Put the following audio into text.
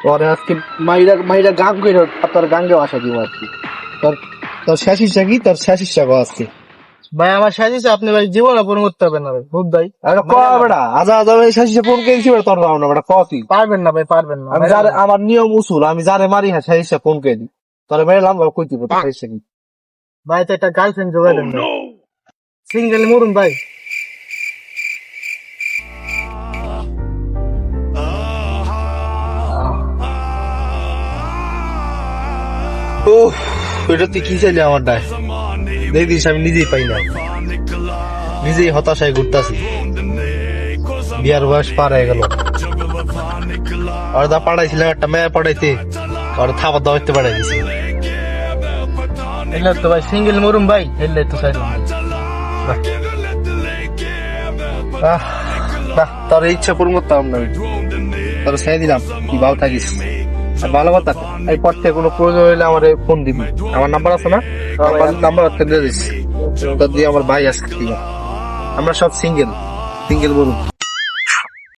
তোর আজকে মাইরা মাইরা গান করে তোর গাঙ্গে আসা দিব আর কি। তোর তোর শেষ ইচ্ছা কি? তোর শেষ ইচ্ছা কো আজকে? ভাই আমার সাজিয়েছে আপনি ভাই জীবনে পূরণ করতে পারবেন না ভাই খুব ভাই। আরে ক বেটা, আজা আজা শেষ ইচ্ছা ফোন করে দিছি বেটা, তোর দাও না বেটা, ক তুই। পারবেন না ভাই পারবেন না। আমি যারে আমার নিয়ম উসুল, আমি যারে মারি হ্যাঁ শেষ ইচ্ছা ফোন করে দিই। তোরে মেরেলাম কই দিব তোর শেষ ইচ্ছা কি? ভাই তো একটা গার্লফ্রেন্ড জোগাড় দেন ভাই। সিঙ্গেল মরুন ভাই। ওহ, এটা তুই কি চাইলি আমার ডায়? দেখিস আমি নিজেই পাই না, নিজেই হতাশায় ঘুরতাছি। বিয়ার বয়স পার হয়ে গেল, আর দা পাঠাইছিলাম একটা মেয়ে পড়াইতে, আর থাপা দাওয়াইতে পাঠাই দিছি। এলে তো ভাই সিঙ্গেল মরুন ভাই, এলে তো চাইলাম। তোর ইচ্ছা পূরণ করতাম না, তোর ছেড়ে দিলাম, তুই ভালো থাকিস। আর ভালো কথা, এই পর থেকে কোনো প্রয়োজন হইলে আমার ফোন দিবি, আমার নাম্বার আছে না? নাম্বার দিয়ে দিস, তোর দিয়ে আমার ভাই আছে। আমরা সব সিঙ্গেল, সিঙ্গেল বলুন।